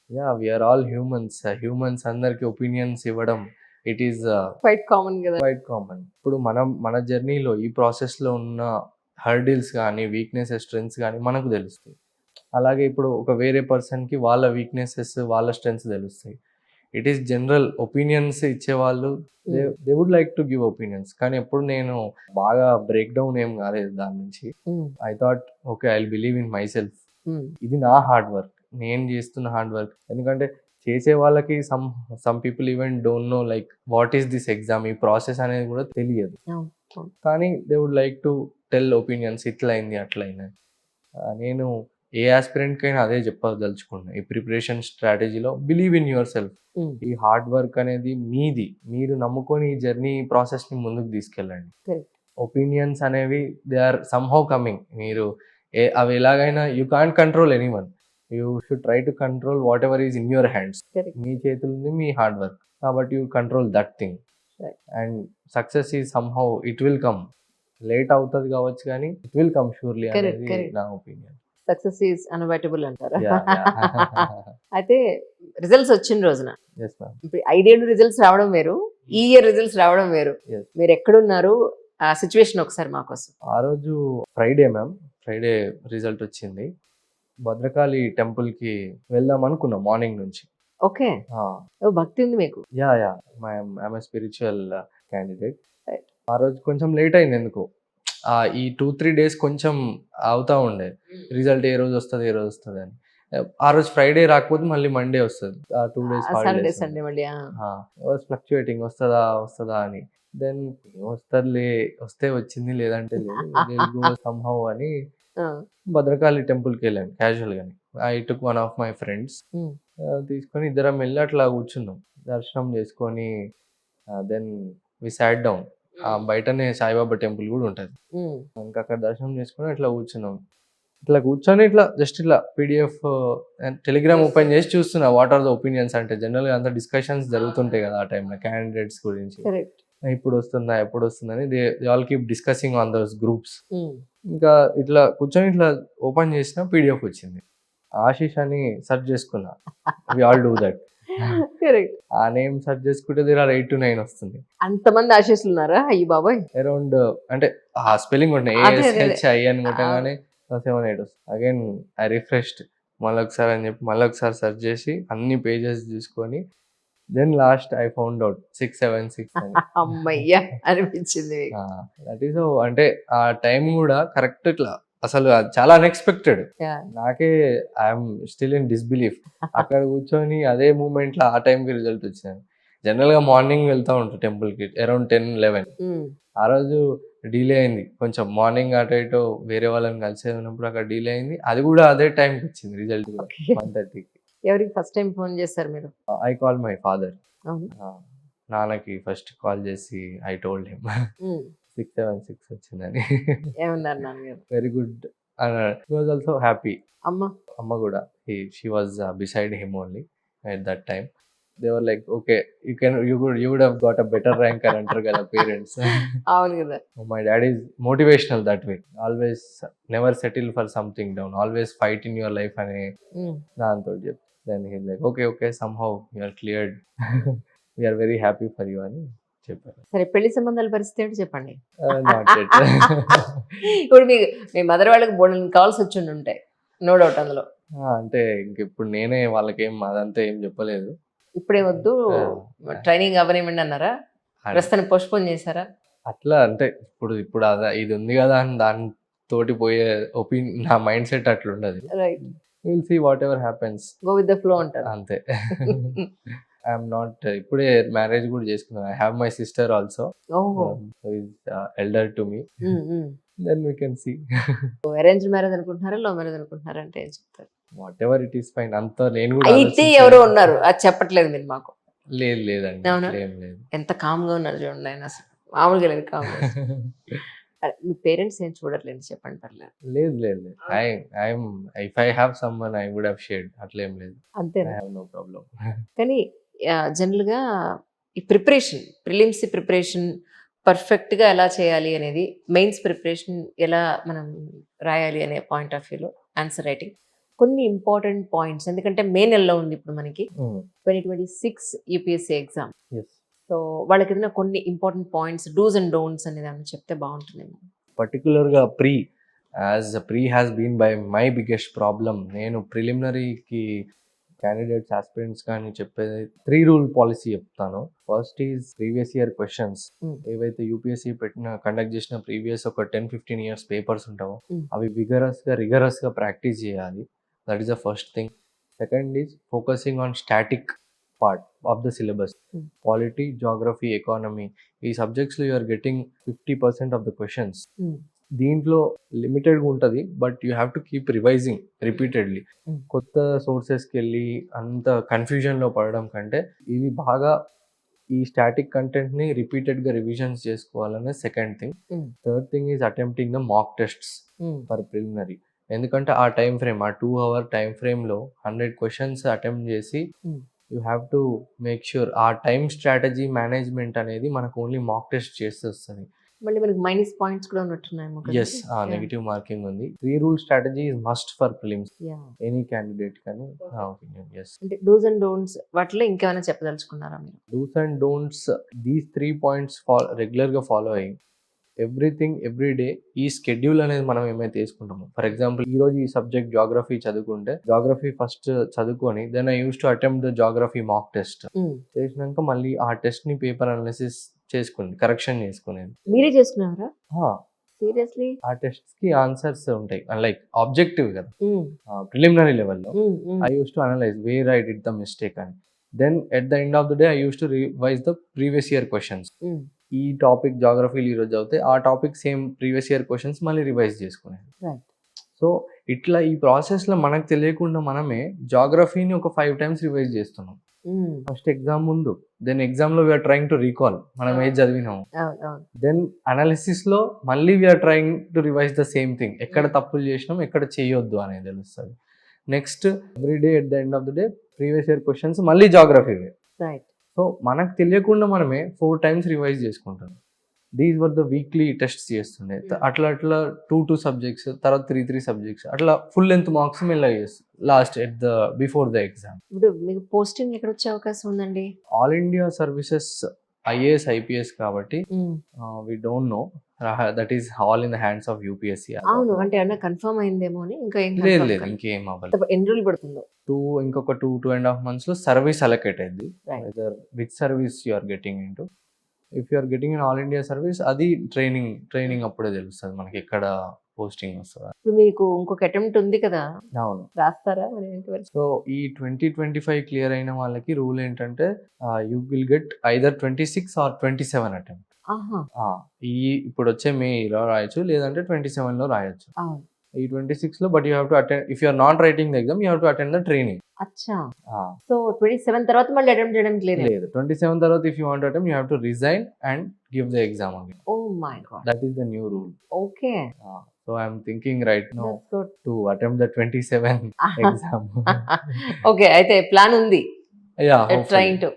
Yeah! We are all humans. Humans అందరికి opinions ఇవ్వడం it is quite common కదా. Quite common. ఇప్పుడు మనం మన జర్నీలో ఈ ప్రాసెస్‌లో ఉన్న హర్డిల్స్ గానీ, వీక్‌నెసెస్, స్ట్రెంగ్త్స్ గానీ మనకు తెలుస్తాయి. అలాగే ఇప్పుడు ఒక వేరే పర్సన్‌కి వాళ్ళ వీక్‌నెసెస్, వాళ్ళ స్ట్రెంగ్త్స్ తెలుస్తాయి. ఇట్ ఈస్ జనరల్ ఒపీనియన్స్ ఇచ్చేవాళ్ళు they would like to give opinions. కానీ ఎప్పుడు నేను బాగా బ్రేక్ డౌన్ ఏం కాలేదు దాని నుంచి. I thought okay. I will believe in my self. ఇది నా హార్డ్ వర్క్. నేను చేస్తున్న హార్డ్ వర్క్. ఎందుకంటే చేసే వాళ్ళకి some people even don't know like what is this exam, ఈ ప్రాసెస్ అనేది కూడా తెలియదు. కానీ they would like to tell opinions ఇట్లా అయింది, అట్లా అయింది. నేను ఏ ఆస్పిరెంట్‌కైనా అదే చెప్పదలుచుకున్నా. ఈ ప్రిపరేషన్ స్ట్రాటజీలో బిలీవ్ ఇన్ యువర్ సెల్ఫ్. ఈ హార్డ్ వర్క్ అనేది మీది. మీరు నమ్ముకొని ఈ జర్నీ ప్రాసెస్‌ని ముందుకు తీసుకెళ్ళండి. Correct. ఒపీనియన్స్ అనేవి దే ఆర్ సమ్‌హౌ కమింగ్. మీరు అవి ఎలాగైనా you can't control anyone. You should try to control whatever is in your hands. Correct. మీ చేతుల్లో ఉంది మీ హార్డ్ వర్క్. కాబట్టి you control that thing. Right. And success is somehow it will come. Late అవుతది కావచ్చు కానీ it will come surely Correct, అనేది correct. నా opinion. Success is అన్అవాయిటబుల్ అంటారా? Yeah! Yeah! అయితే రిజల్ట్స్ వచ్చిన రోజున యెస్ మ్యామ్. ఇప్పుడు 5 ఏళ్ళు రిజల్ట్స్ రావడం వేరు, ఈ ఇయర్ రిజల్ట్స్ రావడం వేరు. యెస్. మీరు ఎక్కడున్నారు? ఆ సిచ్యువేషన్ ఒకసారి మాకోసం. ఆ రోజు ఫ్రైడే మ్యామ్. ఫ్రైడే రిజల్ట్ వచ్చింది. భద్రకాళి టెంపుల్‌కి వెళ్దాం అనుకున్నా మార్నింగ్ నుంచి. ఓకే. ఆ! భక్తి ఉంది మీకు. Yeah! Yeah! I'm a spiritual candidate. Right. ఆ రోజు కొంచెం లేట్ అయింది ఎందుకో. ఈ 2, 3 డేస్ కొంచెం అవుతా ఉండే. రిజల్ట్ ఏ రోజు వస్తది, ఏ రోజు వస్తది అని. ఆ రోజు ఫ్రైడే రాకపోతే మళ్ళీ మండే వస్తది. 2 డేస్ సండే హాలిడేస్ సండే మళ్ళీ. వాస్ ఫ్లక్చుయేటింగ్ వస్తదా, వస్తదా అని. దెన్ వస్తదిలే, వస్తే వచ్చింది లేదంటే లేదు. విల్ గో సమ్‌హౌ అని భద్రకాళి టెంపుల్‌కెళ్ళాను క్యాజువల్‌గానే. I took one of my friends. తీసుకొని ఇద్దరం వెళ్లి అట్లా కూర్చున్నాం. దర్శనం చేసుకొని దెన్ వి సాట్ డౌన్. బయటనే సాయిబాబా టెంపుల్ గూడా ఉంటది. ఇంకా అక్కడ దర్శనం చేసుకొని అట్లా కూర్చున్నాం. ఇట్లా కూర్చొని ఇట్లా జస్ట్ ఇట్లా పీడీఎఫ్ టెలిగ్రామ్ ఓపెన్ చేసి చూస్తున్నా వాట్ ఆర్ ద ఒపీనియన్స్. అంటే జనరల్‌గా అంతా డిస్కషన్స్ జరుగుతుంటాయి కదా ఆ టైంలో క్యాండిడేట్స్ గురించి. కరెక్ట్. ఎప్పుడొస్తుందా, ఎప్పుడొస్తుందని they all keep discussing on those groups. ఇంకా ఇట్లా కూర్చొని ఇట్లా ఓపెన్ చేసిన పీడీఎఫ్ వచ్చింది. ఆశీష్ అని సెర్చ్ చేసుకున్నా. We all do that. Correct. ఆ నేమ్ సెర్చ్ చేసుకుంటే దేర్ ఆర్ 8-9 వస్తుంది. అంతమంది ఆశీస్సులు ఉన్నారా? అయ్య బాబోయ్! అరౌండ్ అంటే ఆ స్పెల్లింగ్ కొట్టిన అదే, అదే, అదే. ఏఎస్‌హెచ్‌ఐ అని కొట్టగానే 7, 8 వస్తుంది. అగైన్ ఐ రిఫ్రెష్డ్ మళ్ళొకసారి అని చెప్పి మళ్ళొకసారి సెర్చ్ చేసి అన్ని పేజెస్ చూసుకొని then last I found out 676 అని. హమ్మయ్య! అనిపించింది మీకు. దట్ ఈస్ అంటే ఆ టైం గూడా కరెక్ట్ ఇట్లా అసలు అది చాలా అన్‌ఎక్స్‌పెక్టెడ్. యాహ్! నాకే ఐయామ్ స్టిల్ ఇన్ డిస్‌బిలీఫ్. అక్కడ కూర్చొని అదే మూమెంట్‌లో ఆ టైంకి రిజల్ట్ వచ్చింది. జనరల్‌గా మార్నింగ్ వెళ్తా ఉంటా టెంపుల్‌కి అరౌండ్ 10, 11. ఆ రోజు డిలే అయింది. కొంచెం మార్నింగ్ అటో ఇటో వేరే వాళ్ళని కలిసేది ఉన్నప్పుడు అక్కడ డిలే అయింది. అది గూడా అదే టైంకి వచ్చింది రిజల్ట్ కూడా ఓకే. 1:30కి. ఎవరికి ఫస్ట్ టైమ్ ఫోన్ చేశారు మీరు? I called my father. అవును. నాన్నకి ఫస్ట్ కాల్ చేసి ఐ టోల్డ్ హిమ్ 676 వచ్చిందని. ఏమన్నారు నాన్నగారు? వెరీ గుడ్ అన్నాడు. He was also happy. అమ్మ? అమ్మ గూడా she was beside him only at that time. They were like okay. You would have got a better rank అని అంటారు కదా పేరెంట్స్. అవును కదా. My dad is motivational that way. Always never settle for something down. Always fight in your life అని దాంతోటి చెప్పి. Then he like okay. Okay. Somehow you are cleared. We are very happy for you అని చెప్పారు. సరే పెళ్లి సంబంధాల పరిస్థితి ఏంటో చెప్పండి. Not yet. ఇప్పుడు మీ మదర్ వాళ్ళకి బోలెడన్ని కాల్స్ వచ్చి ఉంటాయి. నో డౌట్ అందులో. అంటే ఇంకిప్పుడు నేనే వాళ్ళకేం అదంతా ఏం చెప్పలేదు. ఇప్పుడే వద్దు, ట్రైనింగ్ అవ్వనివ్వండి అన్నారా? ప్రస్తుతానికి పోస్ట్‌పోన్ చేశారా? అట్లా అంటే ఇప్పుడు ఇది ఉంది గదా అని దానితోటి పోయే నా మైండ్ సెట్ అట్లుండదు. Right. Will see whatever happens. Go with the flow అంటారు. అంతే. ఐయామ్ నాట్ ఇప్పుడే మ్యారేజ్ గూడా చేసుకున్నాను. I have my sister also. ఓహో! Who is elder to me. Then we can see. Arranged marriage అనుకుంటున్నారా? లవ్ మ్యారేజ్ అనుకుంటున్నారా అంటే ఏం చెప్తారు? Whatever it is fine. అంతా నేను గూడా అయితే ఎవరో ఉన్నారు. అది చెప్పట్లేదు మీరు మాకు. లేదండి. అవునా? ఏం లేదు. ఎంత కామ్‌గా ఉన్నారు చూడండి ఆయన అసలు. మామూలుగా లేదు కామ్‌నెస్. మీ పేరెంట్స్ ఏం చూడట్లేదు చెప్పండి పర్లేదు. లేదు. I'm if I have someone I would have shared అట్లేం లేదు. ఐ అంతేనా? Have no problem. కానీ జనరల్‌గా ఈ ప్రిలిమ్స్ ప్రిపరేషన్ పర్ఫెక్ట్‌గా ఎలా చేయాలి అనేది, మెయిన్స్ ప్రిపరేషన్ ఎలా మనం రాయాలి అనే పాయింట్ ఆఫ్ వ్యూలో ఆన్సర్ రైటింగ్ కొన్ని ఇంపార్టెంట్ పాయింట్స్, ఎందుకంటే మే నెలలో ఉంది ఇప్పుడు మనకి 2026 యూపీఎస్సీ ఎగ్జామ్. ఎస్. సో వాళ్ళకి ఏదైనా కొన్ని important points, dos and don'ts అనేది ఏమైనా చెప్తే బాగుంటుందేమో. పర్టికులర్గా pre has been by my biggest problem. నేను ప్రిలిమినరీకి క్యాండిడేట్స్ ఆస్పిరెంట్స్ కానీ చెప్పేది 3 రూల్ పాలసీ చెప్తాను. First is previous year questions. Mm. ఏవైతే యూపీఎస్సీ కండక్ట్ చేసిన ప్రీవియస్ ఒక 10-15 ఇయర్స్ పేపర్స్ ఉంటావో Mm. అవి రిగరస్గా ప్రాక్టీస్ చేయాలి. That is the first thing. Second is focusing on static part of the syllabus. Mm. Polity, geography, economy ఈ సబ్జెక్ట్స్లో you're getting 50% of the questions. Mm. దీంట్లో లిమిటెడ్గా ఉంటుంది, but you have to keep revising repeatedly. Mm. కొత్త సోర్సెస్కి వెళ్ళి అంత కన్ఫ్యూజన్లో పడడం కంటే ఇవి బాగా ఈ స్టాటిక్ కంటెంట్ని రిపీటెడ్గా రివిజన్స్ చేసుకోవాలనే second thing. Mm. Third thing is attempting the mock tests Mm. For preliminary. ఎందుకంటే ఆ టైం ఫ్రేమ్, ఆ 2 అవర్ టైం ఫ్రేమ్లో 100 క్వశ్చన్స్ అటెంప్ట్ చేసి Mm. You have to make sure ఆ టైం స్ట్రాటజీ మేనేజ్మెంట్ అనేది మనకు ఓన్లీ మాక్ టెస్ట్ చేస్తే వస్తుంది. మళ్ళీ మనకి మైనస్ పాయింట్స్ కూడా ఉన్నట్టున్నాయేమో కదా. ఎస్, నెగిటివ్ మార్కింగ్ ఉంది. 3 rule strategy is must for prelims Yeah. Any candidate కానీ నా ఒపీనియన్. ఎస్. అంటే డూస్ అండ్ డోంట్స్ వాటిలో ఇంకేమైనా చెప్పదలుచుకున్నారా మీరు? Dos and don'ts, these 3 points రెగ్యులర్గా ఫాలో అయ్యి ఎవ్రీథింగ్ ఎవ్రీ డే ఈ స్కెడ్యూల్ అనేది మనం ఏమైతే వేసుకుంటామో, ఫర్ ఎగ్జాంపుల్ ఈ రోజు ఈ సబ్జెక్ట్ జాగ్రఫీ చదువుకుంటే జాగ్రఫీ ఫస్ట్ చదువుకొని then I use to attempt the geography mock test. Mm. చేసినాక మళ్ళీ ఆ టెస్ట్ని పేపర్ అనాలిసిస్ చేసుకుని కరెక్షన్ చేసుకునేది. మీరే చేసుకున్నారా ఆ, సీరియస్లీ? ఆ టెస్ట్కి ఆన్సర్స్ ఉంటాయి, లైక్ ఆబ్జెక్టివ్ కదా ప్రిలిమినరీ లెవెల్లో. I used to analyze where I did the mistake, and then at the end of the day I used to revise the previous year questions. ఈ టాపిక్ జాగ్రఫీలు ఈరోజు చదివితే ఆ topic same previous year questions మళ్ళీ revise చేసుకునేది. Right. So ఇట్లా ఈ ప్రాసెస్లో మనకు తెలియకుండా మనమే జాగ్రఫీని ఒక 5 times రివైజ్ చేస్తున్నాం ఫస్ట్ ఎగ్జామ్ ముందు. దెన్ ఎగ్జామ్లో వీఆర్ ట్రయింగ్ టు రీకాల్ మనం ఏది చదివినాము. దెన్ అనాలిసిస్లో మళ్ళీ we are trying to revise the same thing, ఎక్కడ తప్పులు చేసినాం ఎక్కడ చేయొద్దు అనేది తెలుస్తుంది. Next every day at the end of the day previous year questions మళ్ళీ జాగ్రఫీ. రైట్. సో మనకు తెలియకుండా మనమే 4 times రివైజ్ చేసుకుంటాం. These were the weekly tests చేస్తుండే. అట్లా 2 సబ్జెక్ట్స్, తర్వాత 3 సబ్జెక్ట్స్, అట్లా ఫుల్ లెంత్ మార్క్స్ మెల్లగా చేస్తాం last at the before the exam. ఇప్పుడు మీకు పోస్టింగ్ ఎక్కడ వచ్చే అవకాశం ఉందండి? All India services IAS IPS కాబట్టి we don't know, that is all in the hands of UPSC. అవును, అంటే అన్న కన్ఫర్మ్ అయిందేమో అని. ఇంకా ఏం లేదు ఇంకేం అవ్వలేదు. ఎన్ని రోజులు పడుతుందో? ఇంకొక 2.5 months లో సర్వీస్ అలొకేట్ అయింది. Right. Which service you are getting into. If you are getting in all India service, అది ట్రైనింగ్ అప్పుడే తెలుస్తుంది మనకి ఎక్కడ పోస్టింగ్ వస్తుందా. ఇప్పుడు మీకు ఇంకొక అటెంప్ట్ ఉంది కదా, అవును. రాస్తారా మరి ఏంటి? సో ఈ 2025 క్లియర్ అయిన వాళ్ళకి రూల్ ఏంటంటే you will get either 26 or 27 attempt. ఇప్పుడు వచ్చే మేలో రాయొచ్చు, లేదంటే 27లో రాయొచ్చు. ఈ 26లో but you have to attend, if you are not writing the exam you have to attend the training. అచ్చా. సో 27 తర్వాత మళ్ళీ అటెంప్ట్ చేయడానికి లేదు? 27 తర్వాత if you want attempt you have to resign and give the exam again. Oh my God. That is the new rule. Okay. So I'm thinking right now That's good. To attempt the 27 exam. Okay, అయితే plan ఉంది. Yeah, Trying to.